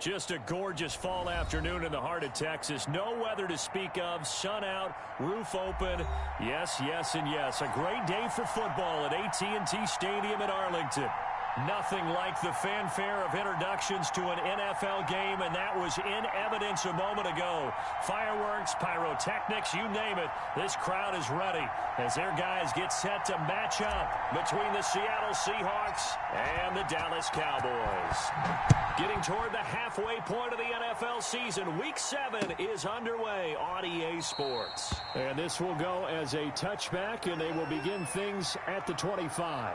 Just a gorgeous fall afternoon in the heart of Texas. No weather to speak of. Sun out, roof open. Yes, yes, and yes. A great day for football at AT&T Stadium in Arlington. Nothing like the fanfare of introductions to an NFL game, and that was in evidence a moment ago. Fireworks, pyrotechnics, you name it. This crowd is ready as their guys get set to match up between the Seattle Seahawks and the Dallas Cowboys. Getting toward the halfway point of the NFL season, Week 7 is underway on EA Sports. And this will go as a touchback, and they will begin things at the 25.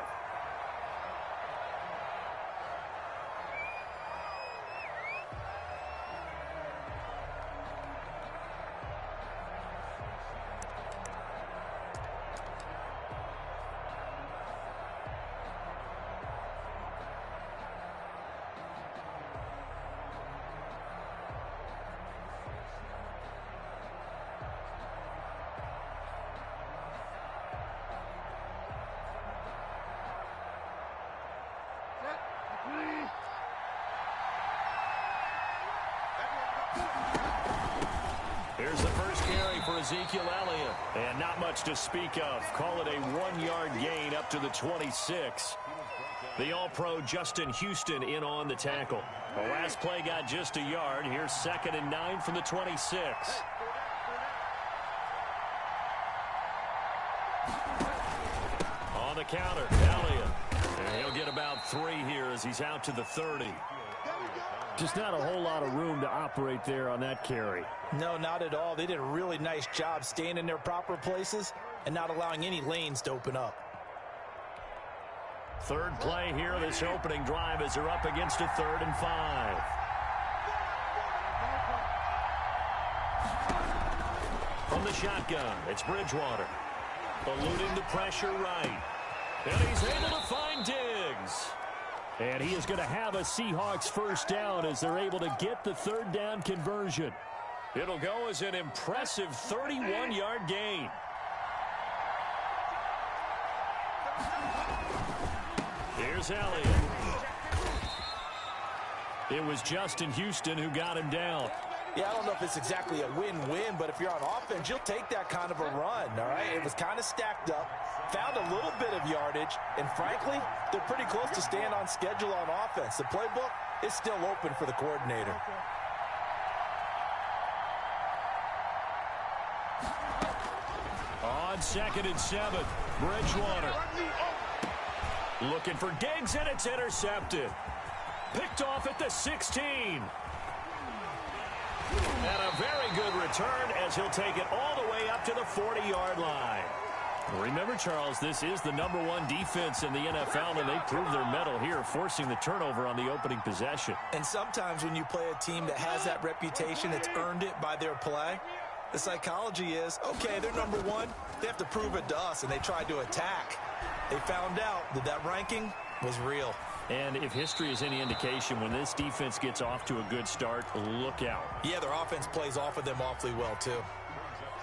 Here's the first carry for Ezekiel Elliott. And not much to speak of. Call it a 1-yard gain up to the 26. The All-Pro Justin Houston in on the tackle. The last play got just a yard. Here's 2nd and 9 from the 26. On the counter, Elliott. And he'll get about 3 here as he's out to the 30. Just not a whole lot of room to operate there on that carry. No, not at all. They did a really nice job staying in their proper places and not allowing any lanes to open up. Third play here, this opening drive as they're up against a 3rd and 5. From the shotgun, it's Bridgewater. Eluding the pressure right. And he's able to find Diggs. And he is going to have a Seahawks first down as they're able to get the 3rd down conversion. It'll go as an impressive 31-yard gain. Here's Elliott. It was Justin Houston who got him down. Yeah, I don't know if it's exactly a win-win, but if you're on offense, you'll take that kind of a run, all right? It was kind of stacked up, found a little bit of yardage, and frankly, they're pretty close to staying on schedule on offense. The playbook is still open for the coordinator. On 2nd and 7, Bridgewater. Looking for Diggs, and it's intercepted. Picked off at the 16. And a very good return as he'll take it all the way up to the 40-yard line. Remember, Charles, this is the #1 defense in the NFL, and they proved their mettle here, forcing the turnover on the opening possession. And sometimes when you play a team that has that reputation, it's earned it by their play. The psychology is, okay, they're #1. They have to prove it to us, and they tried to attack. They found out that that ranking was real. And if history is any indication, when this defense gets off to a good start, look out. Yeah, their offense plays off of them awfully well, too.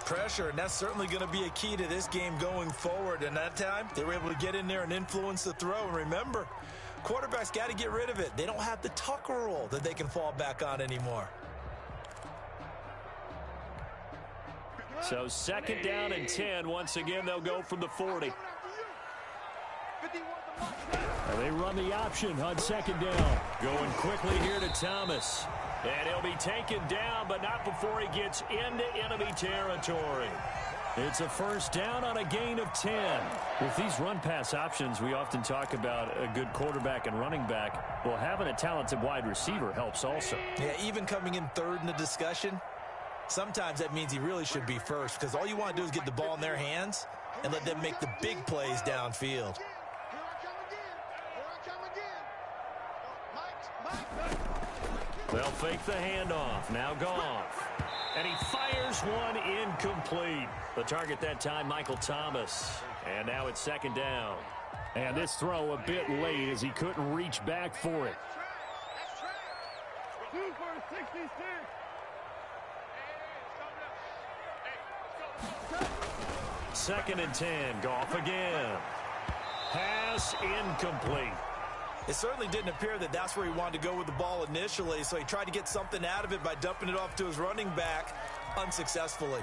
Pressure, and that's certainly going to be a key to this game going forward. And that time, they were able to get in there and influence the throw. And remember, quarterbacks got to get rid of it. They don't have the Tucker rule that they can fall back on anymore. So 2nd down and 10. Once again, they'll go from the 40. And they run the option on 2nd down. Going quickly here to Thomas. And he'll be taken down, but not before he gets into enemy territory. It's a first down on a gain of 10. With these run-pass options, we often talk about a good quarterback and running back. Well, having a talented wide receiver helps also. Yeah, even coming in 3rd in the discussion, sometimes that means he really should be first, because all you want to do is get the ball in their hands and let them make the big plays downfield. They'll fake the handoff. Now Goff. And he fires one incomplete. The target that time, Michael Thomas. And now it's 2nd down. And this throw a bit late as he couldn't reach back for it. 2nd and 10. Goff again. Pass incomplete. It certainly didn't appear that that's where he wanted to go with the ball initially, so he tried to get something out of it by dumping it off to his running back unsuccessfully.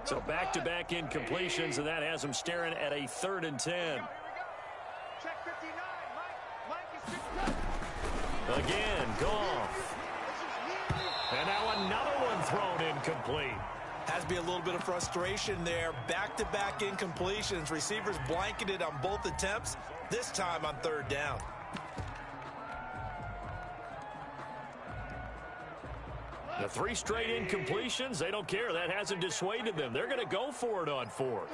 So back-to-back incompletions, and that has him staring at a 3rd and 10. Again, Goff. And now another one thrown incomplete. Has to be a little bit of frustration there. Back-to-back incompletions. Receivers blanketed on both attempts, this time on 3rd down. The 3 straight incompletions, they don't care. That hasn't dissuaded them. They're going to go for it on 4th.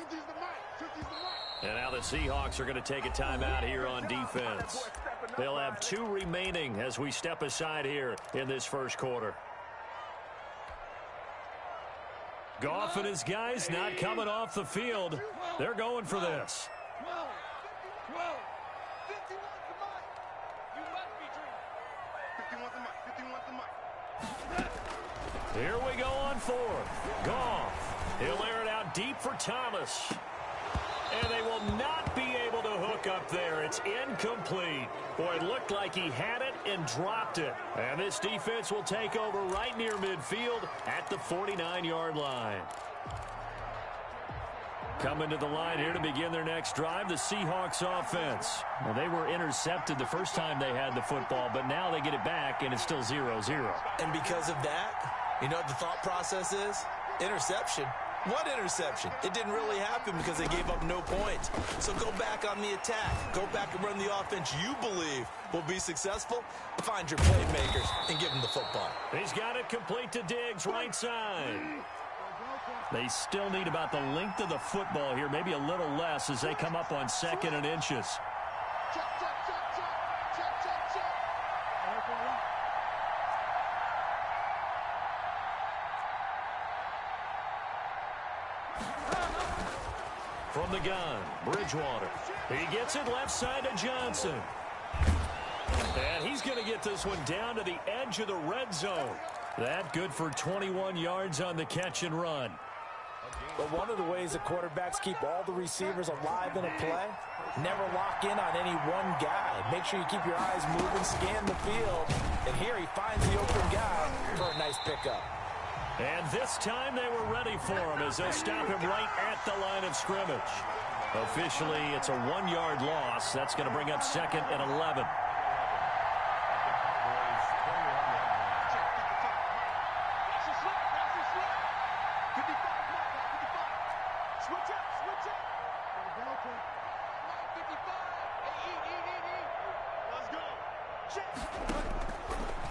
And now the Seahawks are going to take a timeout here on defense. They'll have 2 remaining as we step aside here in this first quarter. Goff and his guys not coming off the field. They're going for this. Here we go on 4th. Goff. He'll air it out deep for Thomas. And they will not be able to hook up there. It's incomplete. Boy, it looked like he had it and dropped it. And this defense will take over right near midfield at the 49-yard line. Coming to the line here to begin their next drive, the Seahawks offense. Well, they were intercepted the first time they had the football, but now they get it back, and it's still 0-0. And because of that, you know what the thought process is? Interception. What interception? It didn't really happen because they gave up no points. So go back on the attack. Go back and run the offense you believe will be successful. Find your playmakers and give them the football. He's got it complete to Diggs, right side. They still need about the length of the football here, maybe a little less as they come up on 2nd and inches. From the gun, Bridgewater. He gets it left side to Johnson. And he's going to get this one down to the edge of the red zone. That good for 21 yards on the catch and run. But one of the ways that quarterbacks keep all the receivers alive in a play, never lock in on any one guy. Make sure you keep your eyes moving, scan the field. And here he finds the open guy for a nice pickup. And this time they were ready for him as they'll stop him right at the line of scrimmage. Officially, it's a 1-yard loss. That's going to bring up 2nd and 11.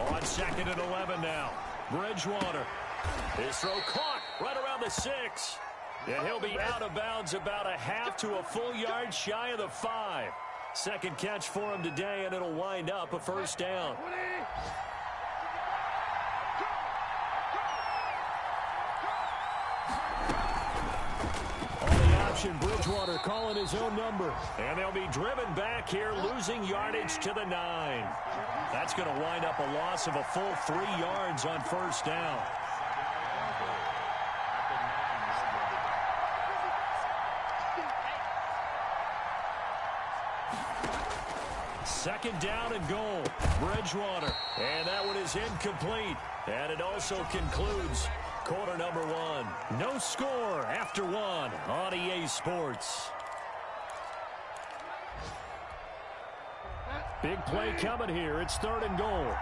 On 2nd and 11 now. Bridgewater. His throw caught right around the 6. And he'll be out of bounds about a half to a full yard shy of the 5. Second catch for him today, and it'll wind up a 1st down. On the option, Bridgewater calling his own number. And they'll be driven back here, losing yardage to the 9. That's going to wind up a loss of a full 3 yards on 1st down. Second down and goal. Bridgewater. And that one is incomplete. And it also concludes quarter number 1. No score after 1 on EA Sports. Big play coming here. It's 3rd and goal.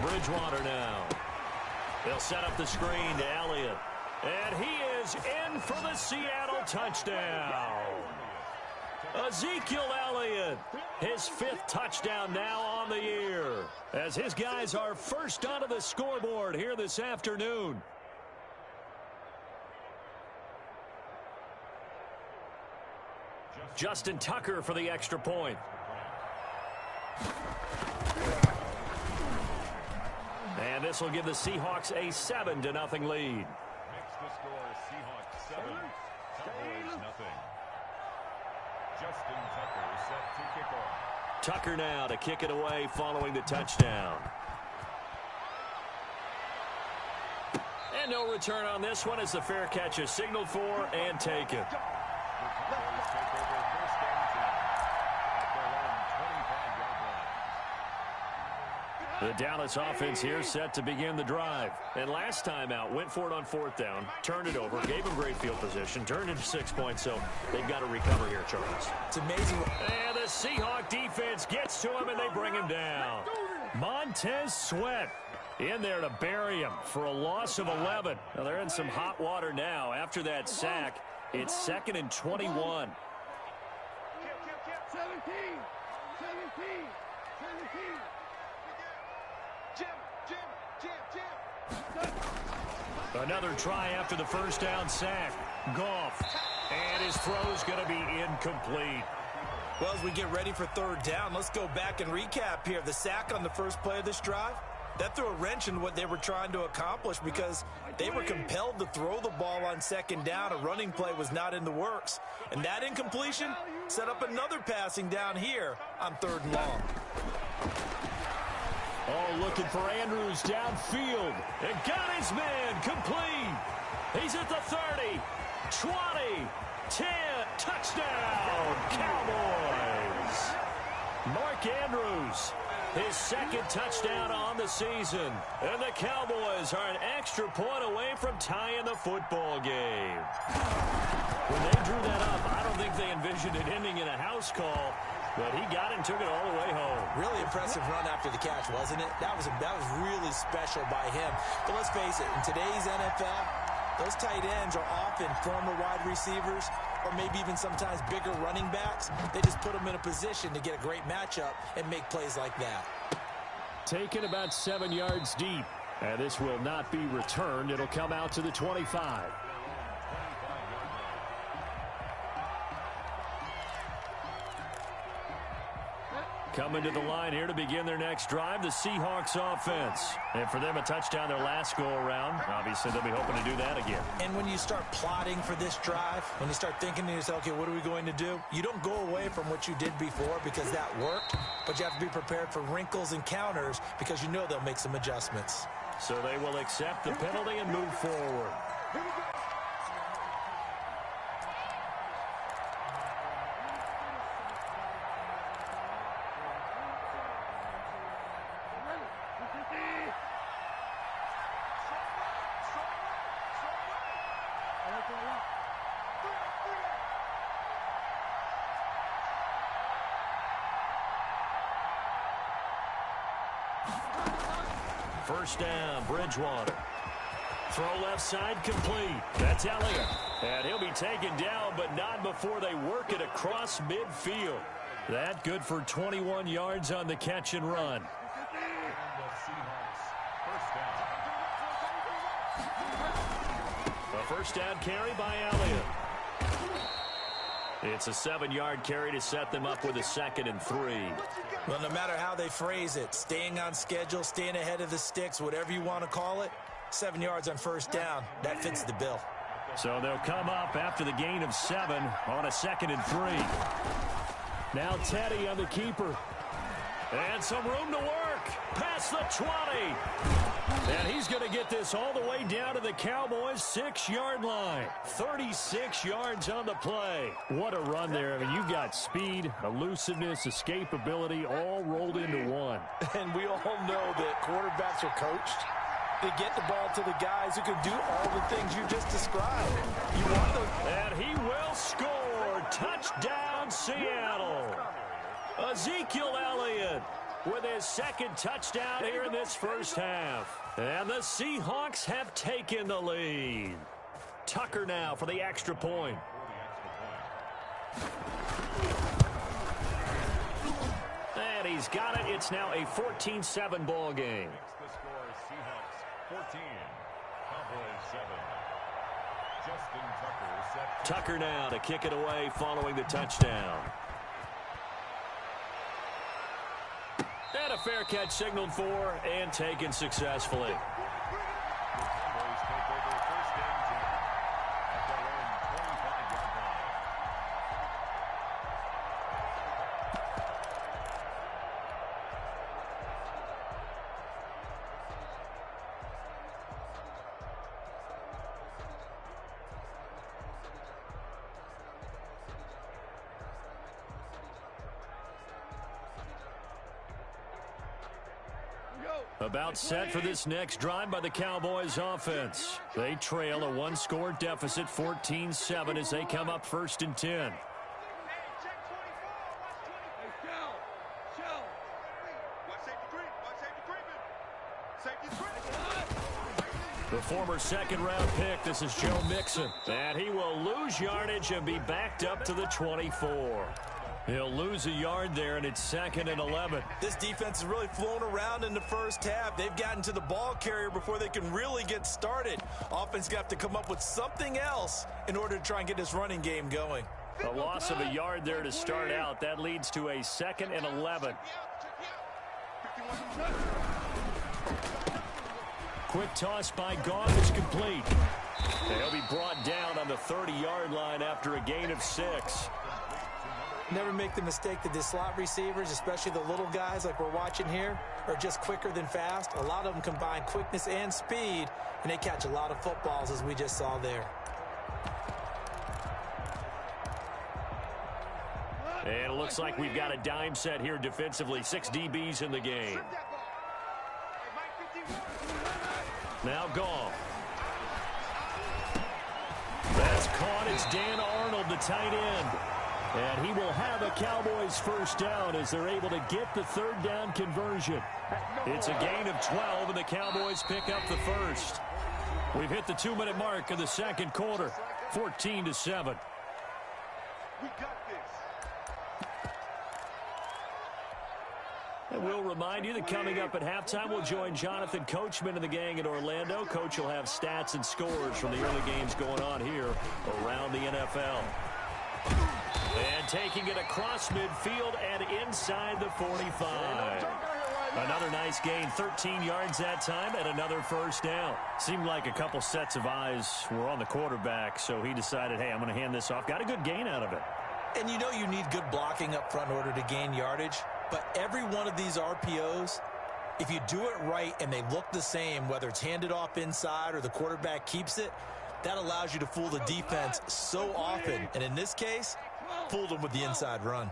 Bridgewater now. They'll set up the screen to Elliott. And he is in for the Seattle touchdown. Ezekiel Elliott, his 5th touchdown now on the year, as his guys are first onto the scoreboard here this afternoon. Justin Tucker for the extra point. And And this will give the Seahawks a 7-0 lead. Makes the score Seahawks 7, Cowboys 0. Justin Tucker set to kick off. Tucker now to kick it away following the touchdown. And no return on this one as the fair catch is signaled for and taken. The Dallas offense here set to begin the drive. And last time out, went for it on 4th down, turned it over, gave them great field position, turned into 6 points, so they've got to recover here, Charles. It's amazing. And the Seahawk defense gets to him, and they bring him down. Montez Sweat in there to bury him for a loss of 11. Now, they're in some hot water now. After that sack, it's 2nd and 21. 17. Another try after the first down sack. Goff. And his throw's going to be incomplete. Well, as we get ready for 3rd down, let's go back and recap here. The sack on the first play of this drive, that threw a wrench in what they were trying to accomplish because they were compelled to throw the ball on 2nd down. A running play was not in the works. And that incompletion set up another passing down here on 3rd and long. Oh, looking for Andrews downfield. And got his man complete. He's at the 30, 20, 10. Touchdown, Cowboys. Mark Andrews, his 2nd touchdown on the season. And the Cowboys are an extra point away from tying the football game. When they drew that up, I don't think they envisioned it ending in a house call. But he got it and took it all the way home. Really impressive run after the catch, wasn't it? That was really special by him. But let's face it, in today's NFL, those tight ends are often former wide receivers or maybe even sometimes bigger running backs. They just put them in a position to get a great matchup and make plays like that. Taken about 7 yards deep. And this will not be returned. It'll come out to the 25. Coming to the line here to begin their next drive, the Seahawks offense. And for them, a touchdown their last go-around. Obviously, they'll be hoping to do that again. And when you start plotting for this drive, when you start thinking to yourself, okay, what are we going to do? You don't go away from what you did before because that worked, but you have to be prepared for wrinkles and counters because you know they'll make some adjustments. So they will accept the penalty and move forward. First down, Bridgewater. Throw left side complete. That's Elliott. And he'll be taken down, but not before they work it across midfield. That good for 21 yards on the catch and run. A first down carry by Elliott. It's a 7-yard carry to set them up with a 2nd and 3. Well, no matter how they phrase it, staying on schedule, staying ahead of the sticks, whatever you want to call it, 7 yards on first down, that fits the bill. So they'll come up after the gain of 7 on a 2nd and 3. Now Teddy on the keeper. And some room to work. Past the 20. And he's going to get this all the way down to the Cowboys' 6-yard line. 36 yards on the play. What a run there. I mean, you've got speed, elusiveness, escapability all rolled into one. And we all know that quarterbacks are coached to get the ball to the guys who can do all the things you just described. You want those. And he will score. Touchdown, Seattle. Ezekiel Elliott with his 2nd touchdown here in this first half. And the Seahawks have taken the lead. Tucker now for the extra point. And he's got it. It's now a 14-7 ball game. The score is Seahawks 14, Cowboys 7. Justin Tucker set. Tucker now to kick it away following the touchdown. And a fair catch signaled for and taken successfully. About set for this next drive by the Cowboys offense. They trail a one-score deficit, 14-7, as they come up 1st and 10. The former second-round pick, this is Joe Mixon. And he will lose yardage and be backed up to the 24. He'll lose a yard there, and it's 2nd and 11. This defense has really flown around in the first half. They've gotten to the ball carrier before they can really get started. Offense got to come up with something else in order to try and get this running game going. A loss of a yard there to start out. That leads to a 2nd and 11. Quick toss by Goff is complete. They'll be brought down on the 30-yard line after a gain of 6. Never make the mistake that the slot receivers, especially the little guys like we're watching here, are just quicker than fast. A lot of them combine quickness and speed, and they catch a lot of footballs, as we just saw there. And it looks like we've got a dime set here defensively. 6 DBs in the game. Now Goff. That's caught. It's Dan Arnold, the tight end. And he will have a Cowboys first down as they're able to get the 3rd down conversion. It's a gain of 12, and the Cowboys pick up the first. We've hit the 2-minute mark in the 2nd quarter, 14-7. We got this. And we'll remind you that coming up at halftime, we'll join Jonathan Coachman and the gang in Orlando. Coach will have stats and scores from the early games going on here around the NFL. And taking it across midfield and inside the 45. Another nice gain, 13 yards that time, and another first down. Seemed like a couple sets of eyes were on the quarterback, so he decided, hey, I'm going to hand this off. Got a good gain out of it. And you know you need good blocking up front in order to gain yardage, but every one of these RPOs, if you do it right and they look the same, whether it's handed off inside or the quarterback keeps it, that allows you to fool the defense so often. And in this case, fooled them with the inside run.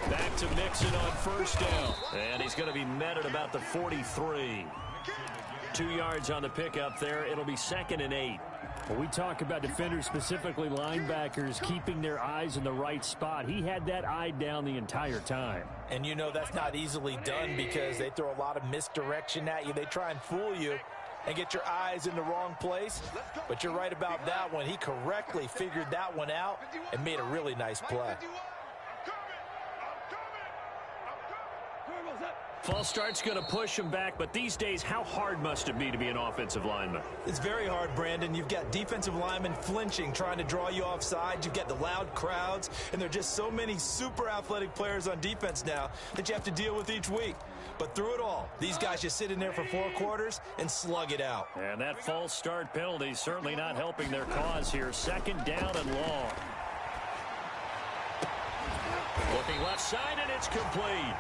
Back to Mixon on first down. And he's going to be met at about the 43. 2 yards on the pickup there. It'll be 2nd and 8. When we talk about defenders, specifically linebackers, keeping their eyes in the right spot, he had that eye down the entire time. And you know that's not easily done because they throw a lot of misdirection at you. They try and fool you and get your eyes in the wrong place. But you're right about that one. He correctly figured that one out and made a really nice play. False start's going to push him back, but these days, how hard must it be to be an offensive lineman? It's very hard, Brandon. You've got defensive linemen flinching, trying to draw you offside. You've got the loud crowds, and there are just so many super athletic players on defense now that you have to deal with each week. But through it all, these guys just sit in there for 4 quarters and slug it out. And that false start penalty is certainly not helping their cause here. 2nd down and long. Looking left side, and it's complete.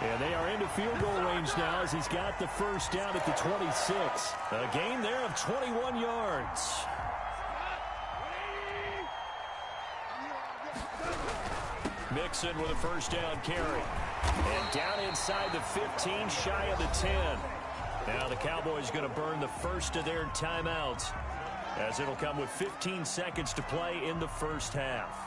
And they are into field goal range now as he's got the first down at the 26. A gain there of 21 yards. Mixon with a first down carry. And down inside the 15, shy of the 10. Now the Cowboys going to burn the first of their timeouts as it'll come with 15 seconds to play in the first half.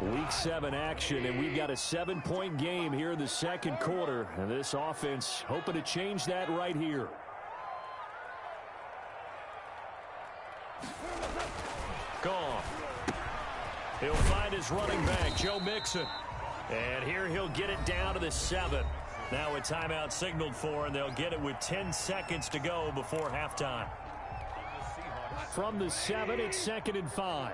Week 7 action, and we've got a 7-point game here in the 2nd quarter. And this offense hoping to change that right here. Gone. He'll find his running back, Joe Mixon. And here he'll get it down to the 7. Now a timeout signaled for, and they'll get it with 10 seconds to go before halftime. From the 7, it's 2nd and 5.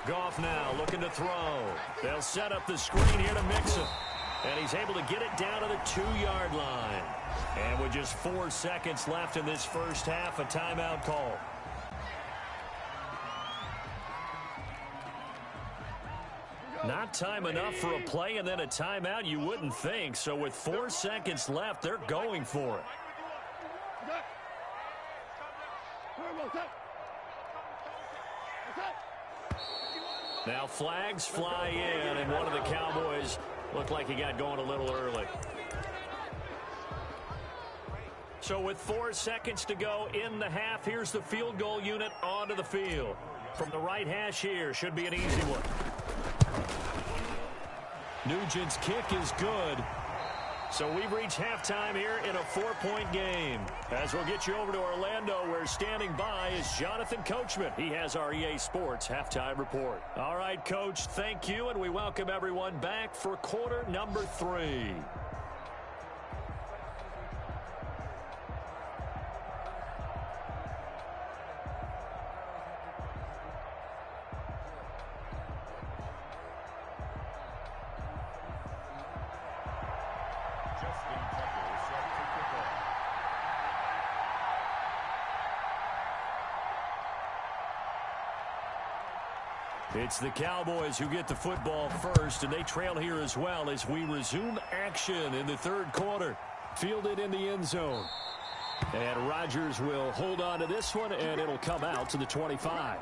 Goff now looking to throw. They'll set up the screen here to mix him. And he's able to get it down to the 2-yard line. And with just 4 seconds left in this first half, a timeout call. Not time enough for a play and then a timeout, you wouldn't think. So with 4 seconds left, they're going for it. Now flags fly in, and one of the Cowboys looked like he got going a little early. So with 4 seconds to go in the half, here's the field goal unit onto the field. From the right hash here, should be an easy one. Nugent's kick is good. So we've reached halftime here in a 4-point game. As we'll get you over to Orlando, where standing by is Jonathan Coachman. He has our EA Sports halftime report. All right, Coach, thank you, and we welcome everyone back for quarter number 3. It's the Cowboys who get the football first, and they trail here as well as we resume action in the third quarter. Fielded in the end zone. And Rodgers will hold on to this one, and it'll come out to the 25.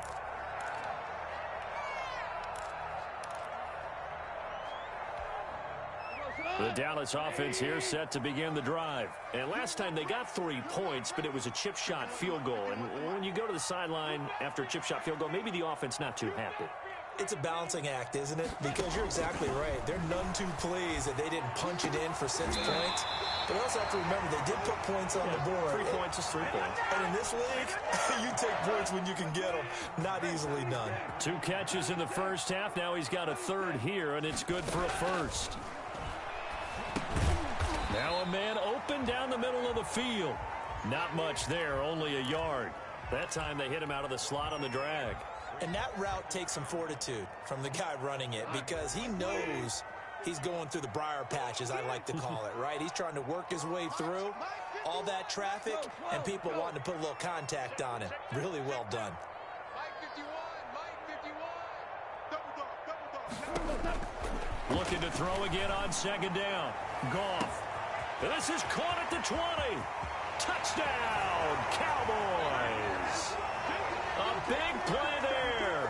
The Dallas offense here set to begin the drive. And last time they got 3 points, but it was a chip shot field goal. And when you go to the sideline after a chip shot field goal, maybe the offense not too happy. It's a balancing act, isn't it? Because you're exactly right. They're none too pleased that they didn't punch it in for 6 points. But we also have to remember they did put points on the board. 3 points is 3 points. And in this league, you take points when you can get them. Not easily done. 2 catches in the first half. Now he's got a third here, and it's good for a first. Now a man open down the middle of the field. Not much there, only a yard. That time they hit him out of the slot on the drag. And that route takes some fortitude from the guy running it, because he knows he's going through the briar patch, as I like to call it, right? He's trying to work his way through all that traffic and people wanting to put a little contact on him. Really well done. Looking to throw again on second down. Goff. This is caught at the 20. Touchdown, Cowboys. A big play there.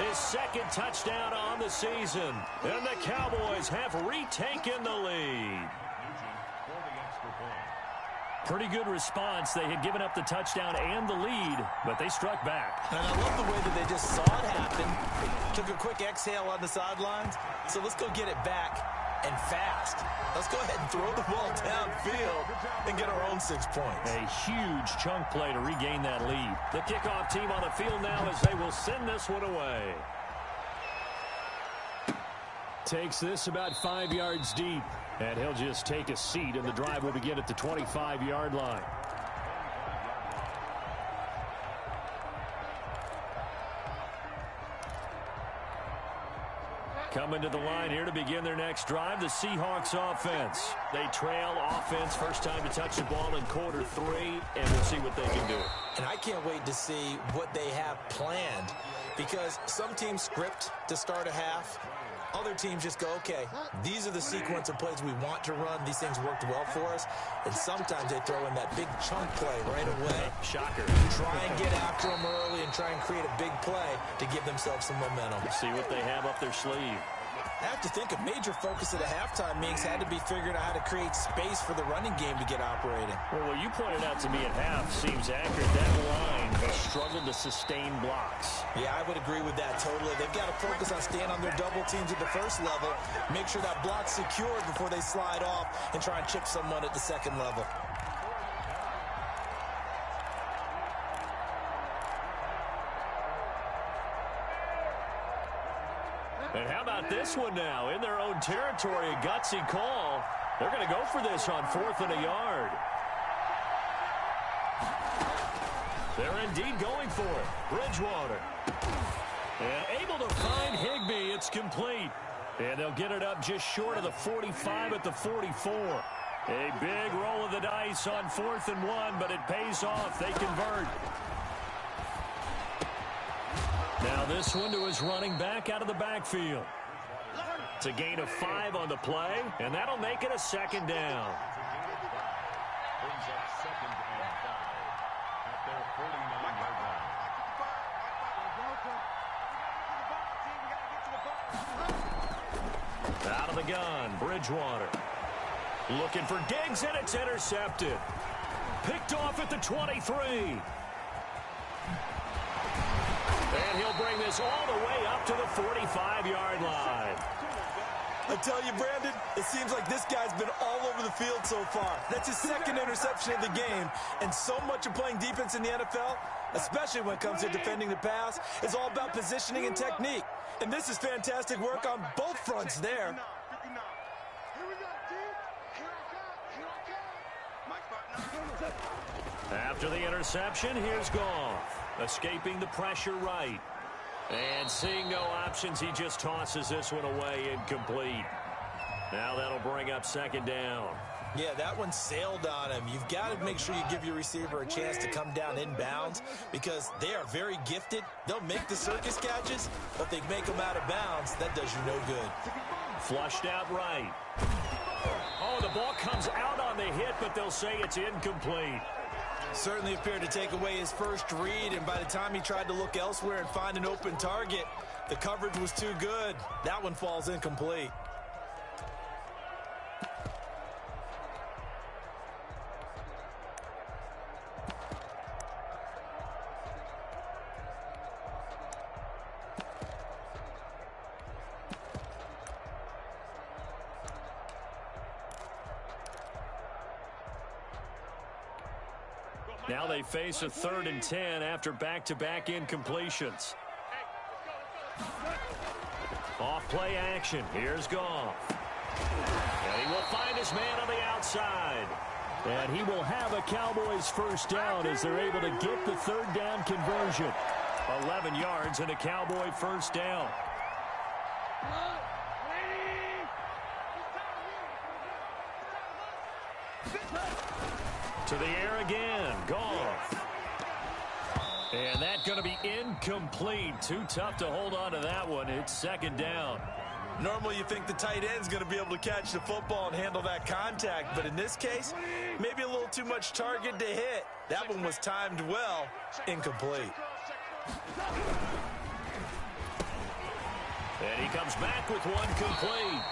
His second touchdown on the season. And the Cowboys have retaken the lead. Pretty good response. They had given up the touchdown and the lead, but they struck back. And I love the way that they just saw it happen. Took a quick exhale on the sidelines. So let's go get it back, and fast. Let's go ahead and throw the ball downfield and get our own 6 points. A huge chunk play to regain that lead. The kickoff team on the field now as they will send this one away. Takes this about 5 yards deep. And he'll just take a seat, and the drive will begin at the 25-yard line. Coming to the line here to begin their next drive, the Seahawks offense. They trail offense, first time to touch the ball in quarter 3, and we'll see what they can do. And I can't wait to see what they have planned, because some teams script to start a half. Other teams just go, okay, these are the sequence of plays we want to run. These things worked well for us. And sometimes they throw in that big chunk play right away. Shocker. Try and get after them early and try and create a big play to give themselves some momentum. See what they have up their sleeve. I have to think a major focus of the halftime meetings had to be figuring out how to create space for the running game to get operating. Well, what you pointed out to me at half seems accurate. That line has struggled to sustain blocks. Yeah, I would agree with that totally. They've got to focus on staying on their double teams at the first level, make sure that block's secured before they slide off and try and chip someone at the second level. And how about this one now? In their own territory, a gutsy call. They're going to go for this on 4th and a yard. They're indeed going for it. Bridgewater. And able to find Higbee. It's complete. And they'll get it up just short of the 45 at the 44. A big roll of the dice on 4th and 1, but it pays off. They convert. Now this one to his running back out of the backfield. It's a gain of 5 on the play, and that'll make it a 2nd down. Brings up 2nd and 5 at their 49-yard line. Out of the gun, Bridgewater. Looking for Diggs, and it's intercepted. Picked off at the 23. And he'll bring this all the way up to the 45-yard line. I tell you, Brandon, it seems like this guy's been all over the field so far. That's his 2nd interception of the game. And so much of playing defense in the NFL, especially when it comes to defending the pass, is all about positioning and technique. And this is fantastic work on both fronts there. After the interception, here's Goff. Escaping the pressure right. And seeing no options, he just tosses this one away incomplete. Now that'll bring up 2nd down. Yeah, that one sailed on him. You've got to make sure you give your receiver a chance to come down inbounds because they are very gifted. They'll make the circus catches, but they make them out of bounds. That does you no good. Flushed out right. Oh, the ball comes out on the hit, but they'll say it's incomplete. Certainly appeared to take away his first read, and by the time he tried to look elsewhere and find an open target, the coverage was too good. That one falls incomplete. Now they face a 3rd and 10 after back-to-back incompletions. Off-play action. Here's Goff. And he will find his man on the outside. And he will have a Cowboys 1st down as they're able to get the 3rd down conversion. 11 yards and a Cowboy 1st down. To the air again, Goff. And that's going to be incomplete. Too tough to hold on to that one. It's 2nd down. Normally you think the tight end's going to be able to catch the football and handle that contact, but in this case, maybe a little too much target to hit. That one was timed well, incomplete. And he comes back with one complete.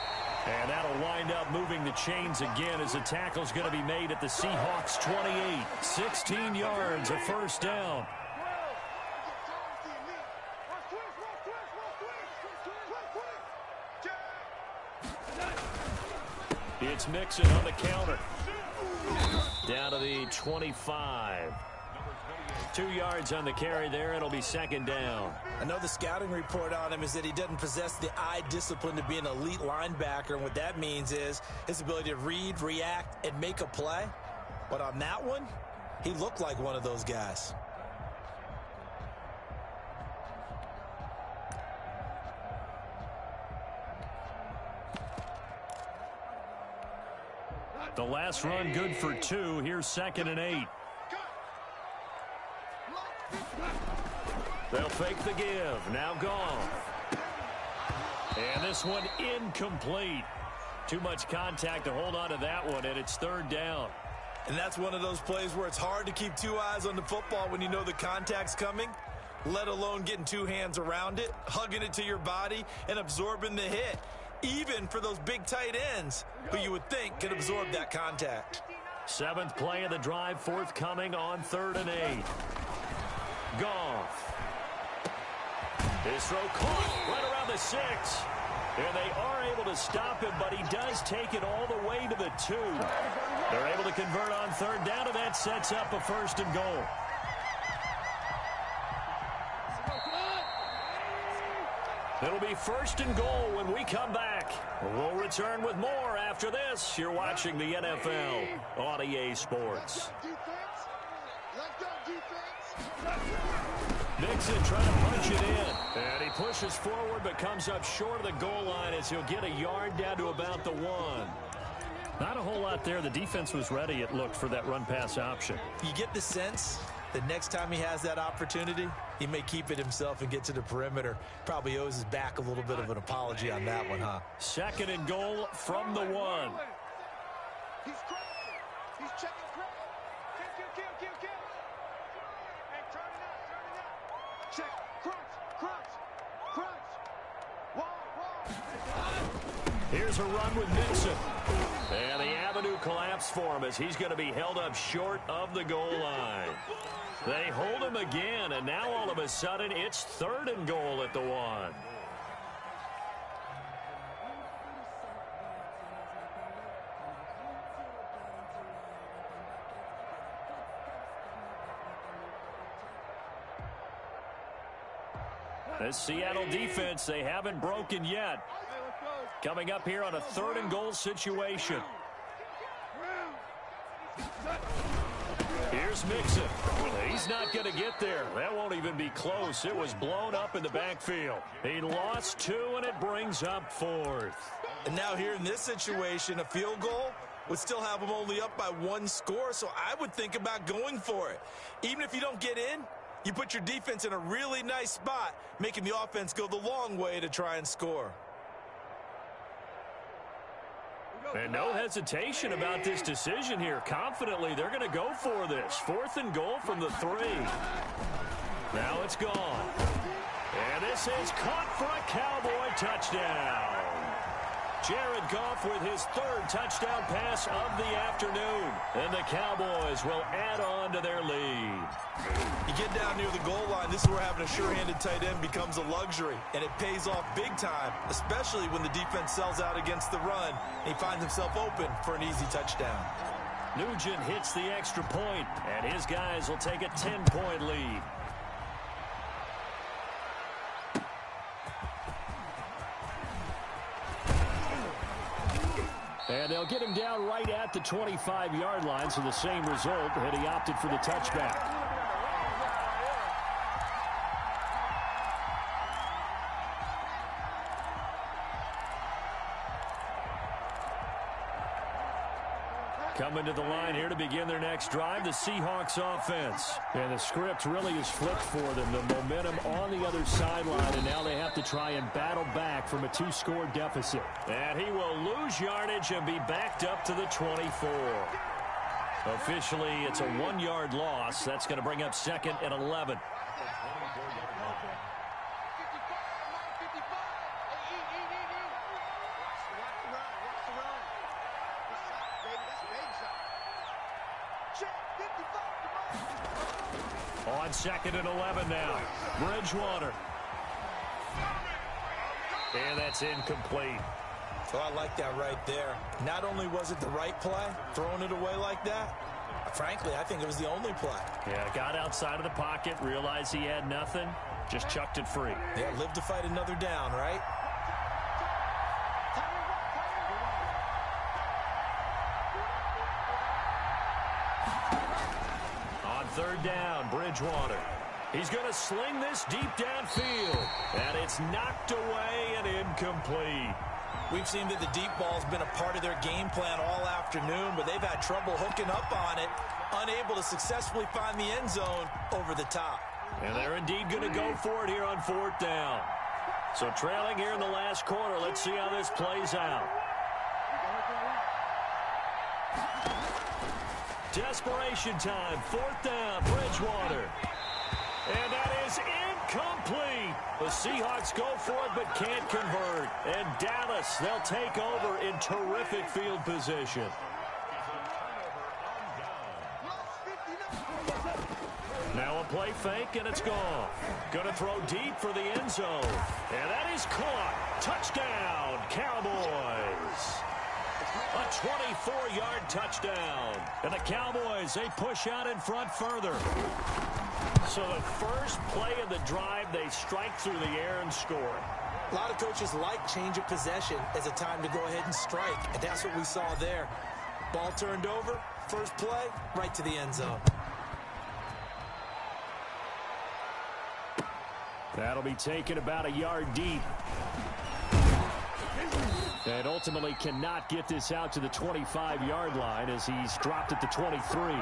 And that'll wind up moving the chains again as the tackle's going to be made at the Seahawks 28. 16 yards, a 1st down. It's Mixon on the counter. Down to the 25. 2 yards on the carry there. It'll be 2nd down. I know the scouting report on him is that he doesn't possess the eye discipline to be an elite linebacker, and what that means is his ability to read, react, and make a play. But on that one, he looked like one of those guys. The last run good for 2. Here's 2nd and 8. They'll fake the give. Now Goff. And this one incomplete. Too much contact to hold on to that one, and it's 3rd down. And that's one of those plays where it's hard to keep 2 eyes on the football when you know the contact's coming, let alone getting 2 hands around it, hugging it to your body, and absorbing the hit. Even for those big tight ends who you would think could absorb that contact. 7th play of the drive forthcoming on 3rd and 8. Goff. His throw caught right around the 6. And they are able to stop him, but he does take it all the way to the 2. They're able to convert on 3rd down, and that sets up a 1st and goal. It'll be 1st and goal when we come back. We'll return with more after this. You're watching the NFL on EA Sports. Let's go defense. Mixon trying to punch it in. And he pushes forward but comes up short of the goal line as he'll get a yard down to about the 1. Not a whole lot there. The defense was ready, it looked, for that run-pass option. You get the sense that next time he has that opportunity, he may keep it himself and get to the perimeter. Probably owes his back a little bit of an apology on that one, huh? 2nd and goal from the 1. He's crouching. He's checking crouch. Kill. Hey, turn it up. Check. Crunch. Wall. Here's a run with Mixon. And the avenue collapsed for him as he's going to be held up short of the goal line. They hold him again, and now all of a sudden it's 3rd and goal at the 1. This Seattle defense, they haven't broken yet. Coming up here on a 3rd and goal situation. Here's Mixon. He's not going to get there. That won't even be close. It was blown up in the backfield. He lost 2, and it brings up 4th. And now here in this situation, a field goal would still have them only up by 1 score, so I would think about going for it. Even if you don't get in, you put your defense in a really nice spot, making the offense go the long way to try and score. And no hesitation about this decision here. Confidently, they're going to go for this. 4th and goal from the 3. Now it's gone. And this is caught for a Cowboy touchdown. Jared Goff with his 3rd touchdown pass of the afternoon. And the Cowboys will add on to their lead. You get down near the goal line, this is where having a sure-handed tight end becomes a luxury, and it pays off big time, especially when the defense sells out against the run, and he finds himself open for an easy touchdown. Nugent hits the extra point, and his guys will take a 10-point lead. And they'll get him down right at the 25-yard line, so the same result, and he opted for the touchback. Coming to the line here to begin their next drive, the Seahawks offense. And the script really is flipped for them. The momentum on the other sideline, and now they have to try and battle back from a 2-score deficit. And he will lose yardage and be backed up to the 24. Officially, it's a 1-yard loss. That's going to bring up 2nd and 11. On 2nd and 11 now. Bridgewater. And that's incomplete. So I like that right there. Not only was it the right play, throwing it away like that, frankly, I think it was the only play. Yeah, got outside of the pocket, realized he had nothing, just chucked it free. Yeah, live to fight another down, right? On 3rd down, Bridgewater. He's going to sling this deep downfield, and it's knocked away and incomplete. We've seen that the deep ball's been a part of their game plan all afternoon, but they've had trouble hooking up on it, unable to successfully find the end zone over the top. And they're indeed going to go for it here on 4th down. So trailing here in the last quarter, let's see how this plays out. Desperation time, 4th down, Bridgewater. And that is incomplete. The Seahawks go for it but can't convert. And Dallas, they'll take over in terrific field position. Now a play fake, and it's gone. Going to throw deep for the end zone. And that is caught. Touchdown, Cowboys. A 24-yard touchdown. And the Cowboys, they push out in front further. So the first play of the drive, they strike through the air and score. A lot of coaches like change of possession as a time to go ahead and strike, and that's what we saw there. Ball turned over, first play, right to the end zone. That'll be taken about a yard deep. And ultimately cannot get this out to the 25-yard line as he's dropped at the 23.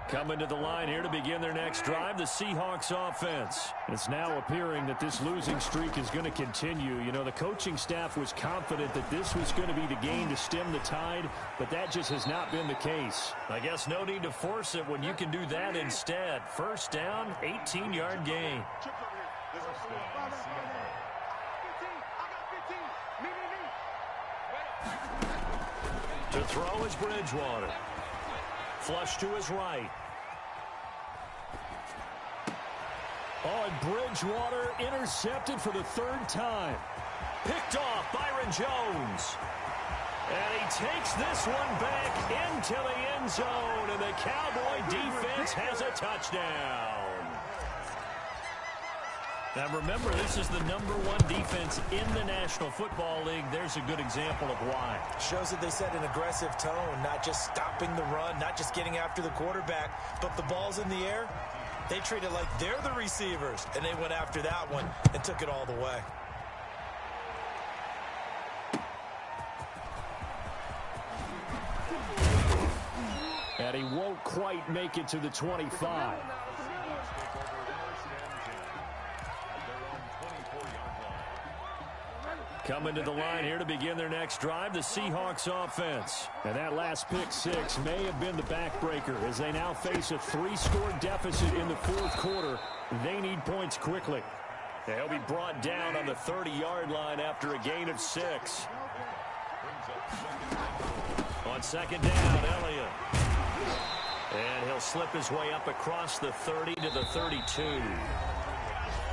Coming to the line here to begin their next drive, the Seahawks offense. It's now appearing that this losing streak is going to continue. You know, the coaching staff was confident that this was going to be the game to stem the tide, but that just has not been the case. I guess no need to force it when you can do that instead. First down, 18-yard gain. To throw is Bridgewater. Flush to his right. Oh, and Bridgewater intercepted for the third time. Picked off Byron Jones. And he takes this one back into the end zone. And the Cowboy defense has a touchdown. Now remember, this is the #1 defense in the National Football League. There's a good example of why. Shows that they set an aggressive tone, not just stopping the run, not just getting after the quarterback, but the ball's in the air. They treat it like they're the receivers, and they went after that one and took it all the way. And he won't quite make it to the 25. Coming to the line here to begin their next drive, the Seahawks offense. And that last pick six may have been the backbreaker as they now face a 3-score deficit in the fourth quarter. They need points quickly. They'll be brought down on the 30-yard line after a gain of 6. On second down, Elliott. And he'll slip his way up across the 30 to the 32.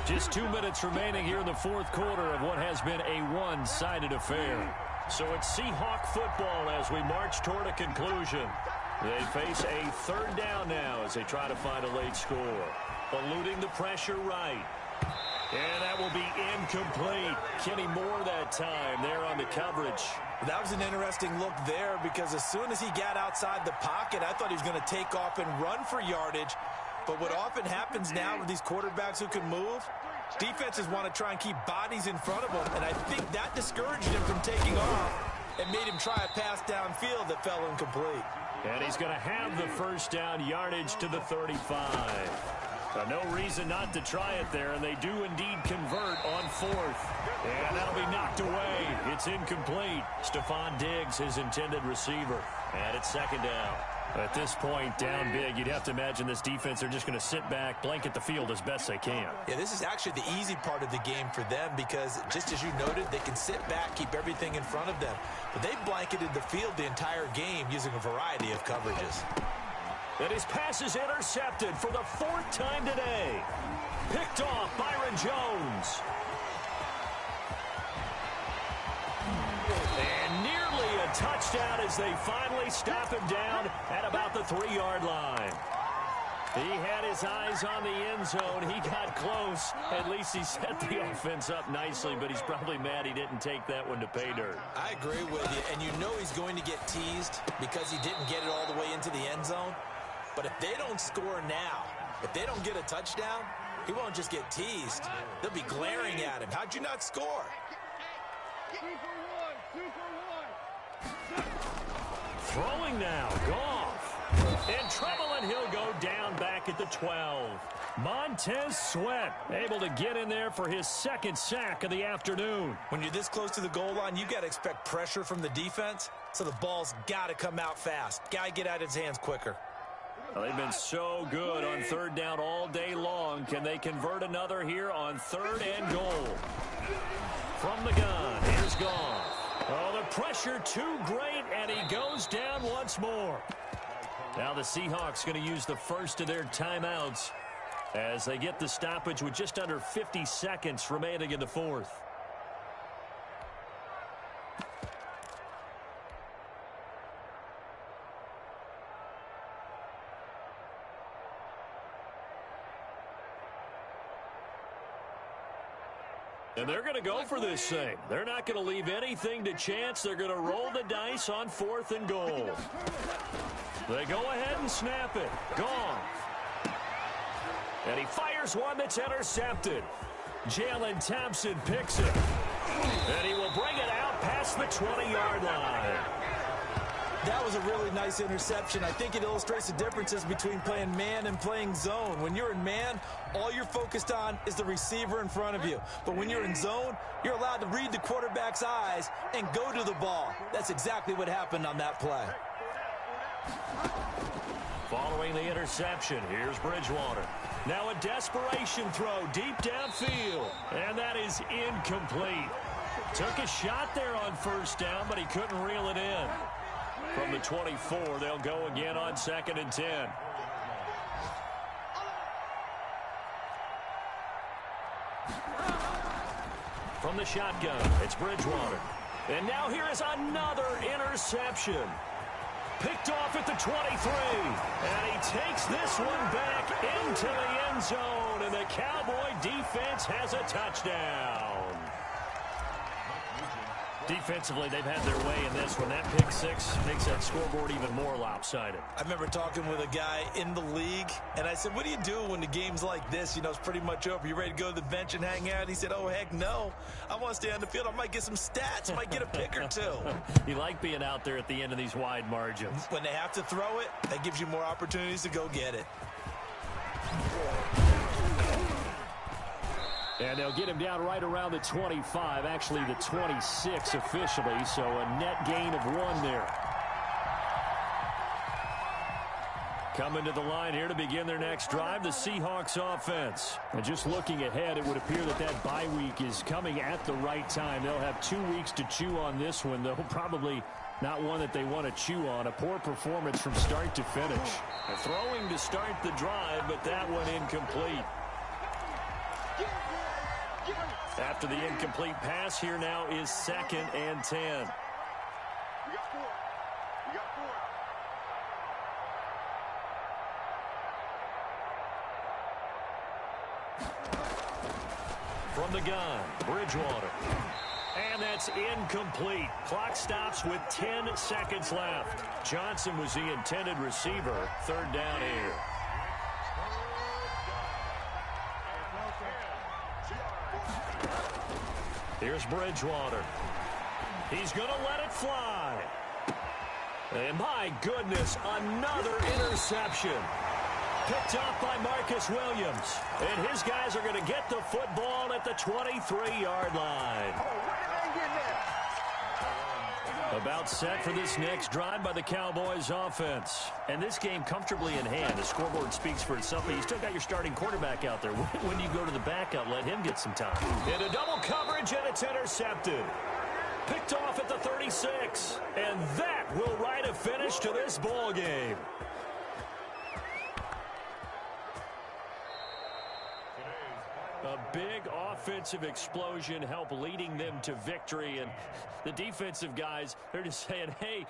Just 2 minutes remaining here in the fourth quarter of what has been a one-sided affair. So it's Seahawk football as we march toward a conclusion. They face a third down now as they try to find a late score. Eluding the pressure right. And that will be incomplete. Kenny Moore that time there on the coverage. That was an interesting look there because as soon as he got outside the pocket, I thought he was going to take off and run for yardage. But what often happens now with these quarterbacks who can move, defenses want to try and keep bodies in front of them, and I think that discouraged him from taking off and made him try a pass downfield that fell incomplete. And he's going to have the first down yardage to the 35. No reason not to try it there, and they do indeed convert on fourth. And that'll be knocked away. It's incomplete. Stephon Diggs, his intended receiver. And it's second down. At this point, down big, you'd have to imagine this defense, they're just going to sit back, blanket the field as best they can. Yeah, this is actually the easy part of the game for them because, just as you noted, they can sit back, keep everything in front of them. But they've blanketed the field the entire game using a variety of coverages. And his pass is intercepted for the 4th time today. Picked off Byron Jones. And nearly a touchdown as they finally stop him down at about the 3-yard line. He had his eyes on the end zone. He got close. At least he set the offense up nicely, but he's probably mad he didn't take that one to pay dirt. I agree with you, and you know he's going to get teased because he didn't get it all the way into the end zone. But if they don't score now, if they don't get a touchdown, he won't just get teased. They'll be glaring at him. How'd you not score? 2 for 1. 2 for 1. Throwing now, Goff. In trouble, and he'll go down back at the 12. Montez Sweat able to get in there for his 2nd sack of the afternoon. When you're this close to the goal line, you got to expect pressure from the defense, so the ball's got to come out fast. Got to get out of his hands quicker. Well, they've been so good on 3rd down all day long. Can they convert another here on 3rd and goal? From the gun, here's Goff. Oh, the pressure too great, and he goes down once more. Now the Seahawks going to use the first of their timeouts as they get the stoppage with just under 50 seconds remaining in the 4th. And they're going to go for this thing. They're not going to leave anything to chance. They're going to roll the dice on 4th and goal. They go ahead and snap it. Gone. And he fires one that's intercepted. Jalen Thompson picks it. And he will bring it out past the 20-yard line. That was a really nice interception. I think it illustrates the differences between playing man and playing zone. When you're in man, all you're focused on is the receiver in front of you. But when you're in zone, you're allowed to read the quarterback's eyes and go to the ball. That's exactly what happened on that play. Following the interception, here's Bridgewater. Now a desperation throw deep downfield. And that is incomplete. Took a shot there on 1st down, but he couldn't reel it in. From the 24, they'll go again on 2nd and 10. From the shotgun, it's Bridgewater. And now here is another interception. Picked off at the 23. And he takes this one back into the end zone. And the Cowboy defense has a touchdown. Defensively, they've had their way in this one. That pick six makes that scoreboard even more lopsided. I remember talking with a guy in the league, and I said, what do you do when the game's like this? You know, it's pretty much over. You ready to go to the bench and hang out? He said, oh, heck no. I want to stay on the field. I might get some stats. I might get a pick or two. You like being out there at the end of these wide margins. When they have to throw it, that gives you more opportunities to go get it. And they'll get him down right around the 25, actually the 26 officially, so a net gain of 1 there. Coming to the line here to begin their next drive, the Seahawks offense. And just looking ahead, it would appear that that bye week is coming at the right time. They'll have 2 weeks to chew on this one, though probably not one that they want to chew on. A poor performance from start to finish. A throwing to start the drive, but that one incomplete. After the incomplete pass, here now is 2nd and 10. We got 4. We got 4. From the gun, Bridgewater. And that's incomplete. Clock stops with 10 seconds left. Johnson was the intended receiver. 3rd down here. Here's Bridgewater. He's going to let it fly. And my goodness, another interception. Picked off by Marcus Williams. And his guys are going to get the football at the 23-yard line. About set for this next drive by the Cowboys offense. And this game comfortably in hand. The scoreboard speaks for itself, but you still got your starting quarterback out there. When you go to the backup, let him get some time. Into double coverage, and it's intercepted. Picked off at the 36. And that will write a finish to this ball game. A big offensive explosion helped leading them to victory. And the defensive guys, they're just saying, hey,